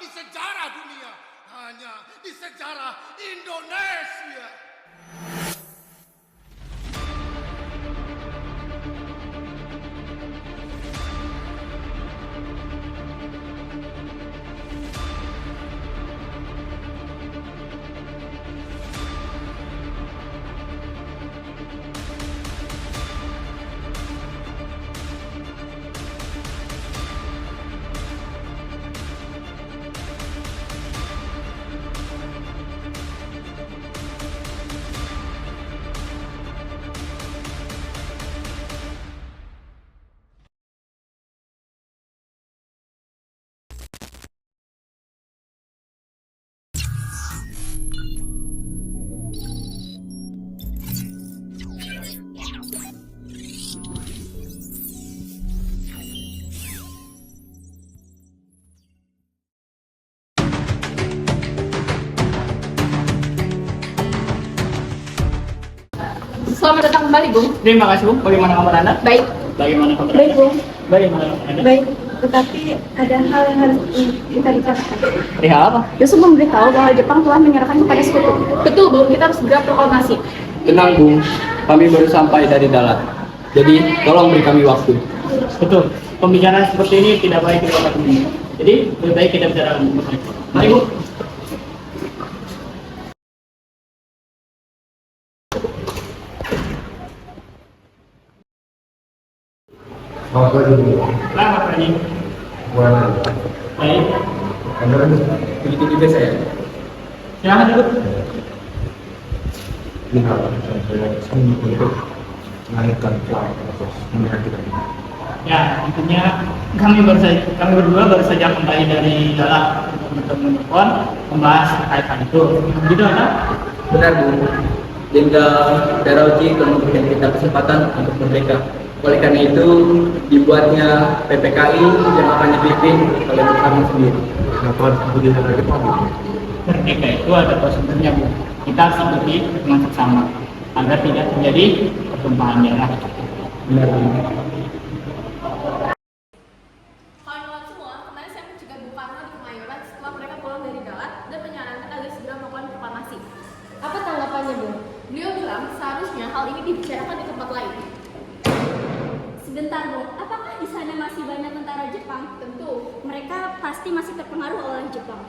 di sejarah dunia, hanya di sejarah Indonesia. Selamat datang kembali, Bung. Terima kasih, Bu. Bagaimana kabar Anda? Baik. Bagaimana kabar Baik, Anda? Bung. Bagaimana kabar Anda? Baik. Tetapi ada hal yang harus kita bicarakan. Perihal apa? Yusuf memberitahu bahwa Jepang telah menyerahkan kepada sekutu. Betul, Bung. Kita harus segera proklamasi. Tenang, Bung. Kami baru sampai dari darat. Jadi, tolong beri kami waktu. Betul. Pembicaraan seperti ini tidak baik kita lakukan. Jadi, lebih baik kita bicarakan. Mari, Bu. Selamat pagi, Bu. Selamat pagi. Gimana? Baik. Anda begitu juga saya. Silahkan duduk. Ini hal yang saya kesini untuk melanjutkan proses pemilihan kita. Ya, intinya kami berdua baru saja kembali dari dalam untuk bertemu telepon membahas terkait hal itu. Gitu, Anda? Benar, Bung. Jenderal Darauchi telah memberikan kita kesempatan untuk merdeka. Oleh karena itu, dibuatnya PPKI yang akan dipimpin oleh Bung Karno sendiri. Kenapa kemudian ada Jepang, Bu? Merdeka itu ada prosedurnya, Bu. Kita harus ikuti dengan seksama agar tidak terjadi pertumpahan darah. Benar, Bung. Kawan-kawan semua, kemarin saya mencegah Bung Karno di Kemayoran setelah mereka pulang dari darat dan menyarankan agar segera melakukan proklamasi. Apa tanggapannya, Bung? Beliau bilang seharusnya hal ini dibicarakan di tempat lain. Sebentar, Bung. Apakah di sana masih banyak tentara Jepang? Tentu. Mereka pasti masih terpengaruh oleh Jepang.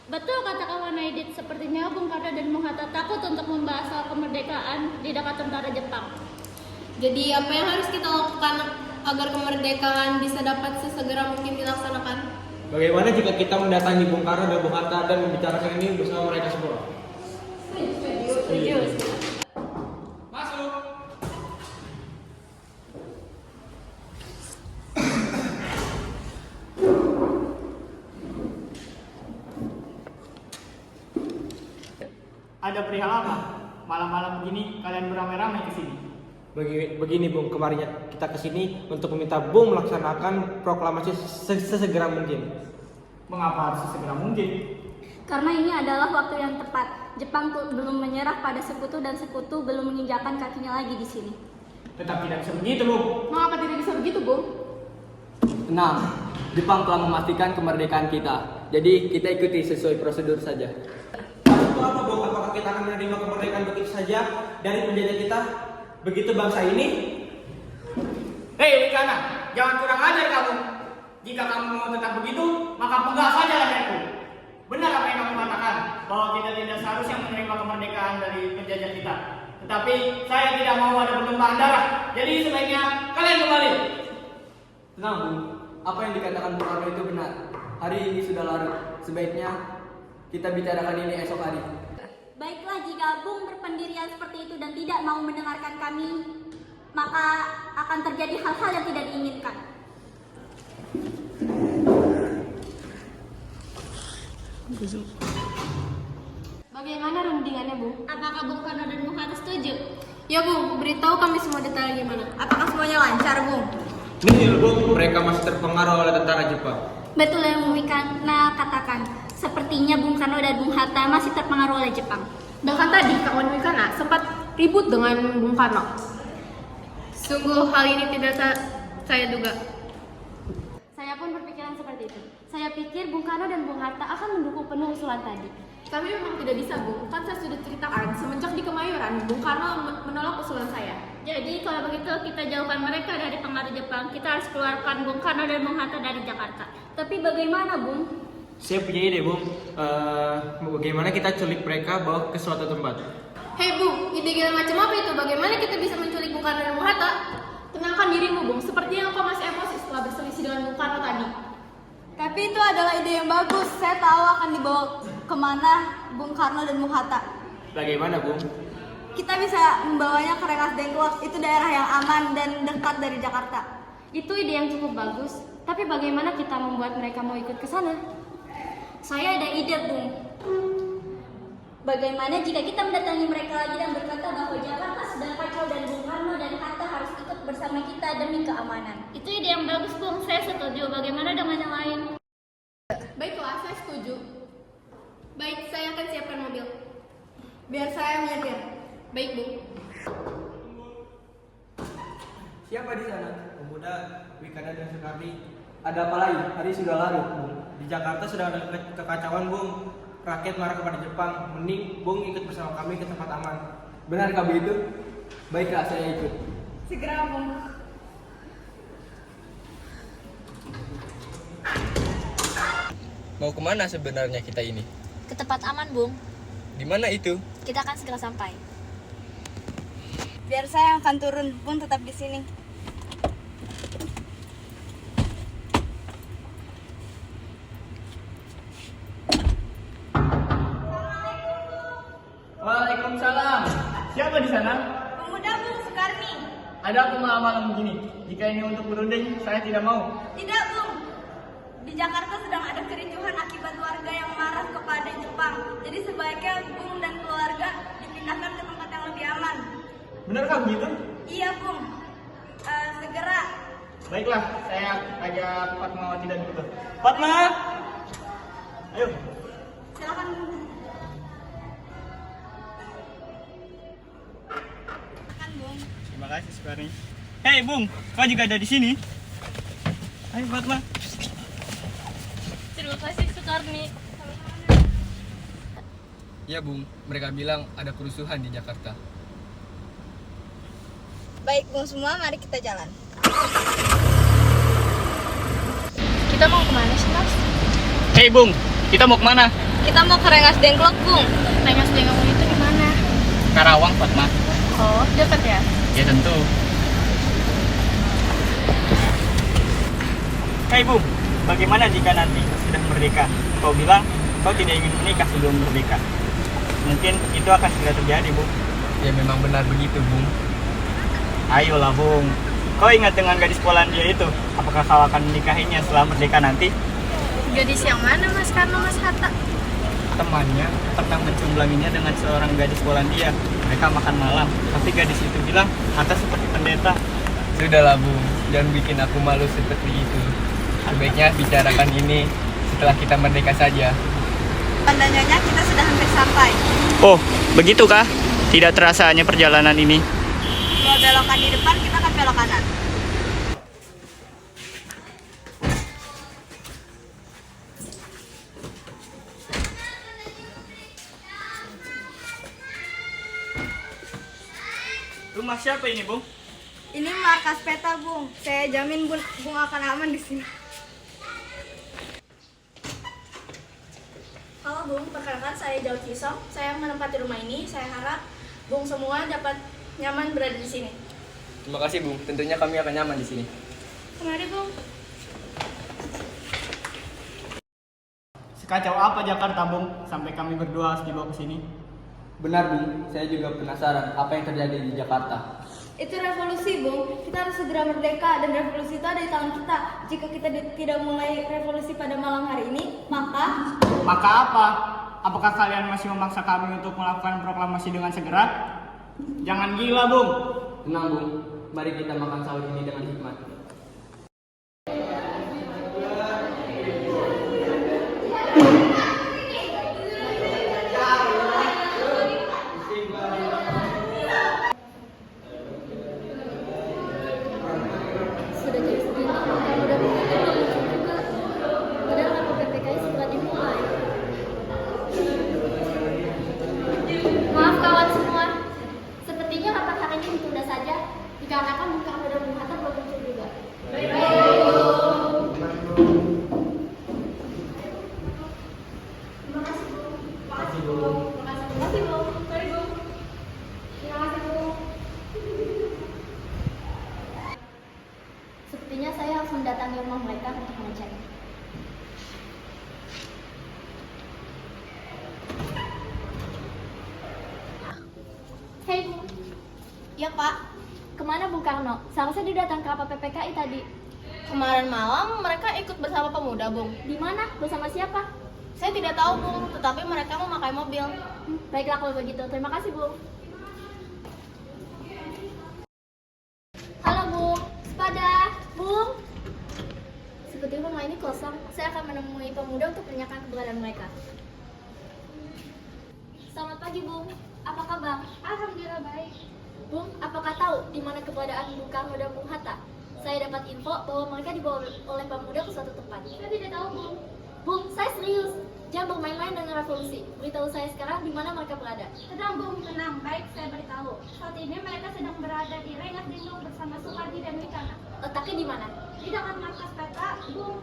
Betul kata kawan Aidit, sepertinya Bung Karno dan Bung Hatta takut untuk membahas soal kemerdekaan di dekat tentara Jepang. Jadi apa yang harus kita lakukan agar kemerdekaan bisa dapat sesegera mungkin dilaksanakan? Bagaimana jika kita mendatangi Bung Karno dan Bung Hatta dan membicarakan ini bersama mereka semua? Setuju. Masuk. Ada perihal apa? Malam-malam begini kalian beramai-ramai ke sini. Begini Bung, kemarinnya kita kesini untuk meminta Bung melaksanakan proklamasi sesegera mungkin. Mengapa harus sesegera mungkin? Karena ini adalah waktu yang tepat. Jepang belum menyerah pada sekutu dan sekutu belum menginjakan kakinya lagi di sini. Tetap tidak bisa begitu, Bung. Mengapa tidak bisa begitu, Bung? Tenang, Jepang telah memastikan kemerdekaan kita. Jadi, kita ikuti sesuai prosedur saja. Itu apa Bung? Apakah kita akan menerima kemerdekaan begitu saja dari penjajah kita? Begitu bangsa ini? Hei, Wikana, jangan kurang ajar kamu. Jika kamu mau tetap begitu, maka pegang saja leherku. Benar apa yang kamu katakan, bahwa kita tidak seharusnya menerima kemerdekaan dari penjajah kita. Tetapi saya tidak mau ada pertumpahan darah. Jadi sebaiknya kalian kembali. Tenang, Bung. Apa yang dikatakan Bung Karno itu benar. Hari ini sudah larut. Sebaiknya kita bicarakan ini esok hari. Baiklah, jika Bung berpendirian seperti itu dan tidak mau mendengarkan kami, maka akan terjadi hal-hal yang tidak diinginkan. Bagaimana rundingannya, Bung? Apakah Bung Karno dan Bung Hatta setuju? Ya, Bung, beritahu kami semua detailnya gimana. Apakah semuanya lancar, Bung? Nihil Bung, mereka masih terpengaruh oleh tentara Jepang. Betul yang Bung Wikana katakan. Sepertinya Bung Karno dan Bung Hatta masih terpengaruh oleh Jepang. Bahkan tadi kawan Wikana sempat ribut dengan Bung Karno. Sungguh hal ini tidak saya duga. Saya pun berpikiran seperti itu. Saya pikir Bung Karno dan Bung Hatta akan mendukung penuh usulan tadi. Kami memang tidak bisa, Bu. Kan saya sudah ceritakan, semenjak di Kemayoran, Bung Karno menolak usulan saya. Jadi kalau begitu kita jauhkan mereka dari pengaruh Jepang. Kita harus keluarkan Bung Karno dan Bung Hatta dari Jakarta. Tapi bagaimana, Bung? Saya punya ide, Bung. Bagaimana kita culik mereka bawa ke suatu tempat? Hei, Bung, ide gila macam apa itu? Bagaimana kita bisa menculik Bung Karno dan Bung Hatta? Tenangkan dirimu, Bung. Sepertinya engkau masih emosi setelah berselisih dengan Bung Karno tadi. Tapi itu adalah ide yang bagus. Saya tahu akan dibawa kemana Bung Karno dan Bung Hatta. Bagaimana, Bung? Kita bisa membawanya ke Rengas Dengklok. Itu daerah yang aman dan dekat dari Jakarta. Itu ide yang cukup bagus. Tapi bagaimana kita membuat mereka mau ikut ke sana? Saya ada ide, Bung. Bagaimana jika kita mendatangi mereka lagi dan berkata bahwa Jakarta sedang kacau dan Bung Karno dan Hatta harus ikut bersama kita demi keamanan? Itu ide yang bagus, Bung. Saya setuju. Bagaimana dengan yang lain? Baiklah, saya setuju. Baik, saya akan siapkan mobil. Biar saya menyetir. Baik, Bu. Siapa di sana? Pemuda Wikana dan Soekardi. Ada apa lagi? Hari sudah larut, Bung. Di Jakarta sudah ada kekacauan, Bung. Rakyat marah kepada Jepang. Mending Bung ikut bersama kami ke tempat aman. Benarkah begitu? Baiklah, saya ikut. Segera, Bung. Mau kemana sebenarnya kita ini? Ke tempat aman, Bung. Di mana itu? Kita akan segera sampai. Biar saya yang akan turun, Bung tetap di sini. Waalaikumsalam. Siapa di sana? Pemuda Bung Soekarni. Ada apa malam begini? Jika ini untuk berunding, saya tidak mau. Tidak, Bung. Di Jakarta sedang ada kericuhan akibat warga yang marah kepada Jepang. Jadi sebaiknya Bung dan keluarga dipindahkan ke tempat yang lebih aman. Benarkah begitu? Iya, Bung. Segera. Baiklah, saya ajak Fatmawati dan Putu. Fatma! Ayo. Silakan, Bung. Silakan, Bung. Terima kasih, Soekarni. Hei, Bung, kau juga ada di sini? Ayo, Fatma. Terima kasih, Soekarni. Ya, Bung. Mereka bilang ada kerusuhan di Jakarta. Baik, Bung semua, mari kita jalan. Kita mau kemana sih, Mas? Hei, Bung, kita mau kemana? Kita mau ke Rengas Dengklok, Bung. Rengas Dengklok itu di mana? Karawang, Fatma. Oh, dekat ya? Ya, tentu. Hei, Bung, bagaimana jika nanti sudah merdeka? Kau bilang kau tidak ingin menikah sebelum merdeka. Mungkin itu akan segera terjadi, Bung. Ya memang benar begitu, Bung. Ayolah, Bung. Kau ingat dengan gadis Polandia itu? Apakah kau akan menikahinya setelah merdeka nanti? Gadis yang mana, Mas Karno, Mas Hatta? Temannya pernah mencumbanginya dengan seorang gadis Polandia. Mereka makan malam, tapi gadis itu bilang Hatta seperti pendeta. Sudahlah, Bung. Jangan bikin aku malu seperti itu. Sebaiknya bicarakan ini setelah kita merdeka saja. Tandanya kita sudah hampir sampai. Oh, begitukah? Tidak terasa hanya perjalanan ini. Kalau belokan di depan, kita akan belok kanan. Rumah siapa ini, Bung? Ini markas peta, Bung. Saya jamin Bung akan aman di sini. Halo Bung, perkenalkan saya Jauh Cisong. Saya menempati rumah ini. Saya harap Bung semua dapat nyaman berada di sini. Terima kasih, Bung. Tentunya kami akan nyaman di sini. Mari Bung. Sekacau apa Jakarta, Bung? Sampai kami berdua harus dibawa ke sini. Benar, Bung. Saya juga penasaran apa yang terjadi di Jakarta. Itu revolusi, Bung. Kita harus segera merdeka dan revolusi itu ada di tangan kita. Jika kita tidak mulai revolusi pada malam hari ini, maka Maka apa? Apakah kalian masih memaksa kami untuk melakukan proklamasi dengan segera? Jangan gila, Bung. Tenang, Bung. Mari kita makan sahur ini dengan hikmat. Sudah jadi segini, kamu udah berpikir belum juga. Padahal kan Dikarenakan Bung Karno dan Bung Hatta belum muncul juga. Terima kasih, Bu. Terima kasih, Bu. Mari, Bu. Terima kasih, Bu. Sepertinya saya harus mendatangi rumah mereka untuk mengecek. Hei Bu, Ya, Pak. kemana Bung Karno? Seharusnya dia datang ke apa PPKI tadi. Kemarin malam mereka ikut bersama pemuda, Bung. Di mana? Bersama siapa? Saya tidak tahu, Bung, tetapi mereka memakai mobil. Baiklah kalau begitu. Terima kasih Bung. Halo Bung, sepada Bung. Seperti rumah ini kosong. Saya akan menemui pemuda untuk menanyakan keberadaan mereka. Selamat pagi Bung. Apa kabar? Alhamdulillah baik. Bung, apakah tahu di mana keberadaan Bung Karno dan Bung Hatta? Saya dapat info bahwa mereka dibawa oleh pemuda ke suatu tempat. Saya tidak tahu, Bu. Bung, saya serius. Jangan bermain-main dengan revolusi. Beritahu saya sekarang di mana mereka berada. Tenang, Bung, tenang. Baik, saya beritahu. Saat ini mereka sedang berada di Rengas Dengklok bersama Soekardi dan Wicana. Letaknya di mana? Di dekat markas peta, Bung.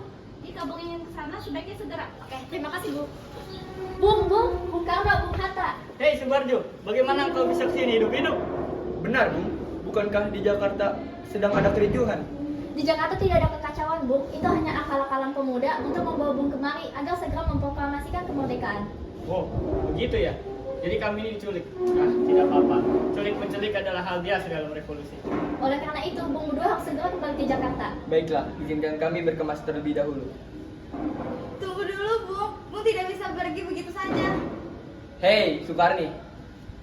Jika Bung ingin ke sana, sebaiknya segera. Oke, terima kasih Bung. Bung Karno, Bung Hatta. Hei Subarjo, bagaimana kau bisa kesini hidup-hidup? Benar, Bung. Bukankah di Jakarta sedang ada kericuhan? Di Jakarta tidak ada kekacauan, Bung. Itu hanya akal-akalan pemuda untuk membawa Bung kemari agar segera memproklamasikan kemerdekaan. Oh, begitu ya? Jadi kami ini diculik? Ah, tidak apa-apa. Culik-menculik adalah hal biasa dalam revolusi. Oleh karena itu, Bung berdua harus segera kembali ke Jakarta. Baiklah, izinkan kami berkemas terlebih dahulu. Tunggu dulu, Bung. Bung tidak bisa pergi begitu saja. Hei, Soekarni.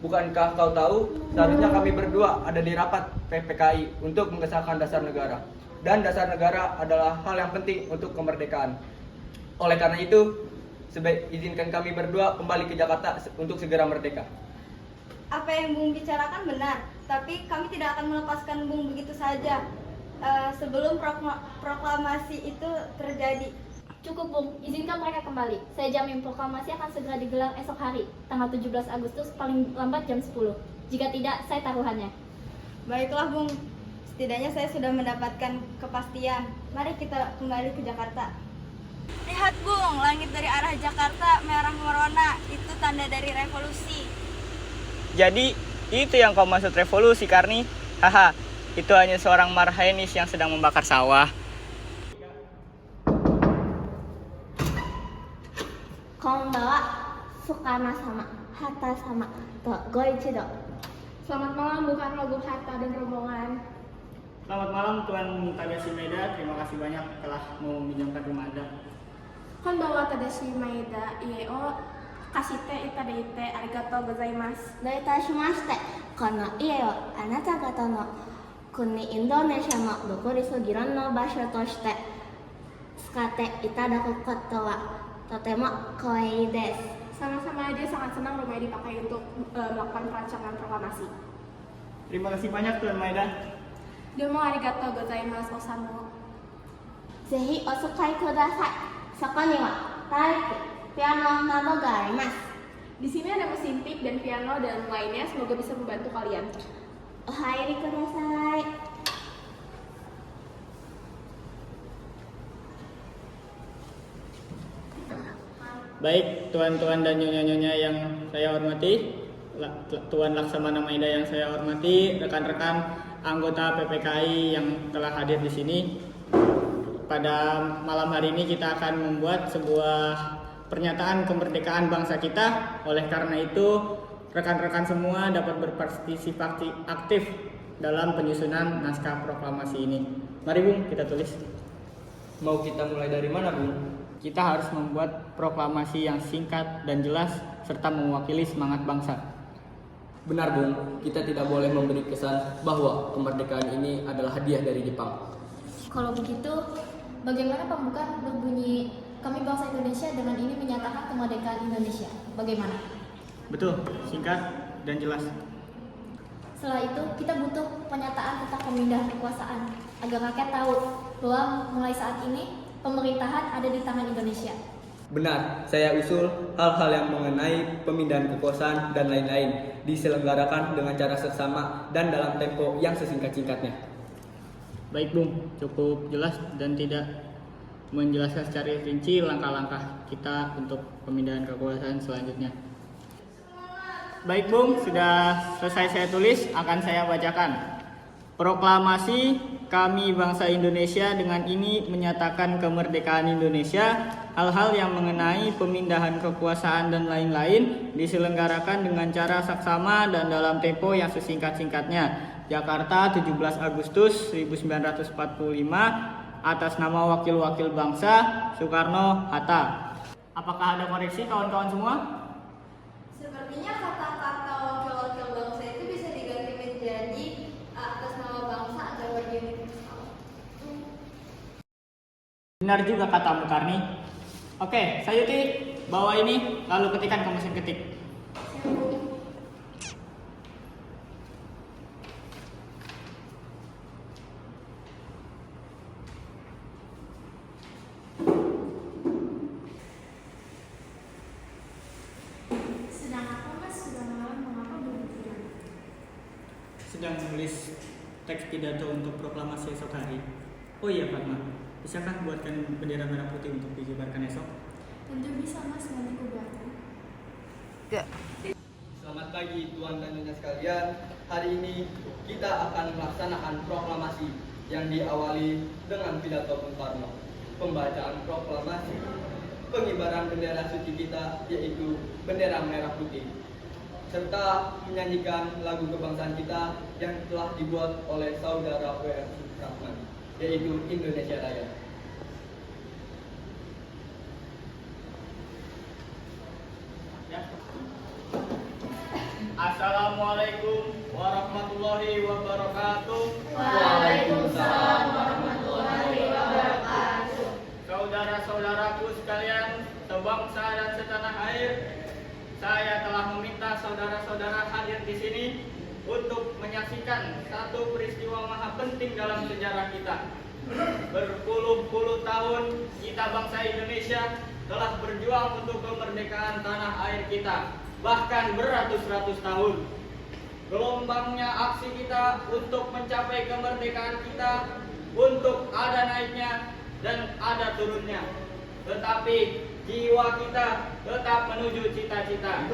Bukankah kau tahu seharusnya kami berdua ada di rapat PPKI untuk mengesahkan dasar negara. Dan dasar negara adalah hal yang penting untuk kemerdekaan. Oleh karena itu, izinkan kami berdua kembali ke Jakarta untuk segera merdeka. Apa yang Bung bicarakan benar, tapi kami tidak akan melepaskan Bung begitu saja sebelum proklamasi itu terjadi. Cukup, Bung. Izinkan mereka kembali. Saya jamin proklamasi akan segera digelar esok hari, tanggal 17 Agustus, paling lambat jam 10. Jika tidak, saya taruhannya. Baiklah, Bung. Setidaknya saya sudah mendapatkan kepastian. Mari kita kembali ke Jakarta. Lihat, Bung, langit dari arah Jakarta merah merona. Itu tanda dari revolusi. Jadi, itu yang kau maksud revolusi, Karni? Haha, itu hanya seorang marhainis yang sedang membakar sawah. Konbanwa, Soekarno sama, Hatta sama, Goichido. Selamat malam Bung Karno, Bung Hatta, dan rombongan. Selamat malam Tuan Tadashi Maeda, terima kasih banyak telah mau meminjamkan rumah Anda. Konbanwa Tadashi Maeda, Ieo, Kashite Itadaite, Arigatou gozaimasu. Doitashimashite, kono ie o anata gata no kuni Indonesia no dokurisu-giran no basho toshite tsukate itadaku koto wa totemo kawaii desu. Sama-sama, dia sangat senang rumah ini dipakai untuk melakukan perancangan proklamasi. Terima kasih banyak Tuan Maeda. Domo arigatou gozaimasu, Osamu. Zehi osukai kudasai. Soko ni wa taiki, piano nado ga arimasu. Di sini ada mesin tik dan piano dan lainnya, semoga bisa membantu kalian. Ohairi kudasai. Baik, tuan-tuan dan nyonya-nyonya yang saya hormati, Tuan Laksamana Maeda yang saya hormati, rekan-rekan anggota PPKI yang telah hadir di sini. Pada malam hari ini kita akan membuat sebuah pernyataan kemerdekaan bangsa kita. Oleh karena itu, rekan-rekan semua dapat berpartisipasi aktif dalam penyusunan naskah proklamasi ini. Mari Bung, kita tulis. Mau kita mulai dari mana, Bung? Kita harus membuat proklamasi yang singkat dan jelas serta mewakili semangat bangsa. Benar, Bung. Kita tidak boleh memberi kesan bahwa kemerdekaan ini adalah hadiah dari Jepang. Kalau begitu, bagaimana pembukaan berbunyi kami bangsa Indonesia dengan ini menyatakan kemerdekaan Indonesia? Bagaimana? Betul, singkat dan jelas. Setelah itu, kita butuh pernyataan tentang pemindahan kekuasaan agar rakyat tahu bahwa mulai saat ini pemerintahan ada di tangan Indonesia. Benar, saya usul hal-hal yang mengenai pemindahan kekuasaan dan lain-lain. diselenggarakan dengan cara seksama dan dalam tempo yang sesingkat-singkatnya. Baik Bung, cukup jelas dan tidak menjelaskan secara rinci langkah-langkah kita untuk pemindahan kekuasaan selanjutnya. Baik Bung, sudah selesai saya tulis, akan saya bacakan. Proklamasi kami bangsa Indonesia dengan ini menyatakan kemerdekaan Indonesia. Hal-hal yang mengenai pemindahan kekuasaan dan lain-lain diselenggarakan dengan cara saksama dan dalam tempo yang sesingkat-singkatnya. Jakarta, 17 Agustus 1945, atas nama Wakil-Wakil Bangsa Soekarno-Hatta. Apakah ada koreksi kawan-kawan semua? Sepertinya kata-kata wakil-wakil bangsa itu bisa diganti menjadi atas nama bangsa agar berdiri. Benar juga katamu Karni. Oke, Sayuti, bawa ini lalu ketikkan ke mesin ketik. Sedang apa Mas? Sudah malam, mengapa belum tidur? Sedang menulis teks pidato untuk proklamasi esok hari. Oh iya Fatma, bisakah buatkan bendera merah putih untuk dikibarkan esok? Tentu bisa Mas, nanti ku buatkan. Selamat pagi Tuan dan Nyonya sekalian. Hari ini kita akan melaksanakan proklamasi yang diawali dengan pidato Bung Karno, pembacaan proklamasi, pengibaran bendera suci kita yaitu bendera merah putih, serta menyanyikan lagu kebangsaan kita yang telah dibuat oleh saudara W.R. Supratman, yaitu Indonesia Raya. Assalamualaikum warahmatullahi wabarakatuh. Waalaikumsalam warahmatullahi wabarakatuh. Saudara-saudaraku sekalian, sebangsa dan setanah air, saya telah meminta saudara-saudara hadir di sini untuk menyaksikan satu peristiwa maha penting dalam sejarah kita. Berpuluh-puluh tahun kita bangsa Indonesia telah berjuang untuk kemerdekaan tanah air kita, bahkan beratus-ratus tahun. Gelombangnya aksi kita untuk mencapai kemerdekaan kita, untuk ada naiknya dan ada turunnya. Tetapi jiwa kita tetap menuju cita-cita.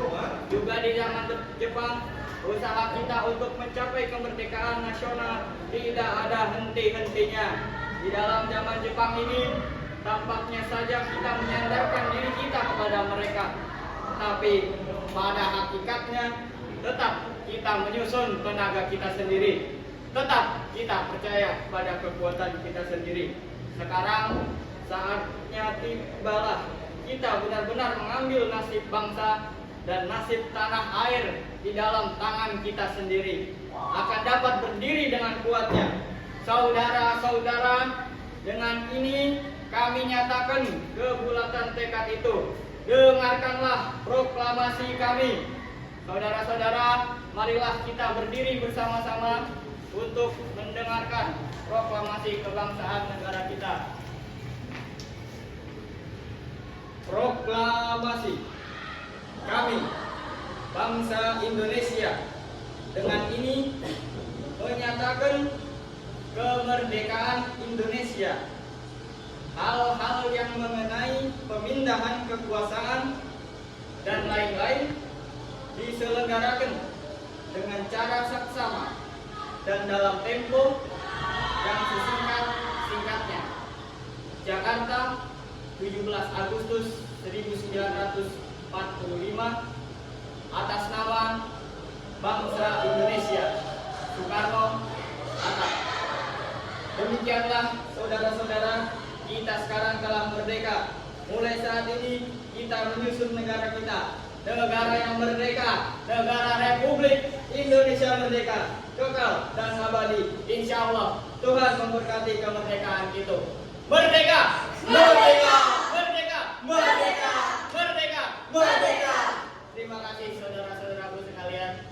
Juga di zaman Jepang, usaha kita untuk mencapai kemerdekaan nasional tidak ada henti-hentinya. Di dalam zaman Jepang ini, tampaknya saja kita menyandarkan diri kita kepada mereka. Tapi pada hakikatnya tetap kita menyusun tenaga kita sendiri. Tetap kita percaya pada kekuatan kita sendiri. Sekarang saatnya tibalah kita benar-benar mengambil nasib bangsa dan nasib tanah air di dalam tangan kita sendiri. Akan dapat berdiri dengan kuatnya. Saudara-saudara, dengan ini kami nyatakan kebulatan tekad itu. Dengarkanlah proklamasi kami. Saudara-saudara, marilah kita berdiri bersama-sama untuk mendengarkan proklamasi kebangsaan negara kita. Proklamasi kami, bangsa Indonesia, dengan ini menyatakan kemerdekaan Indonesia. Hal-hal yang mengenai pemindahan kekuasaan dan lain-lain diselenggarakan dengan cara saksama dan dalam tempo yang sesingkat-singkatnya. Jakarta, 17 Agustus 1945, atas nama bangsa Indonesia, Soekarno-Hatta. Demikianlah saudara-saudara, kita sekarang telah merdeka. Mulai saat ini kita menyusun negara kita, negara yang merdeka, negara Republik Indonesia merdeka, kekal dan abadi. Insya Allah Tuhan memberkati kemerdekaan itu. Merdeka! Merdeka! Merdeka! Merdeka! Merdeka! Merdeka! Terima kasih saudara-saudaraku sekalian.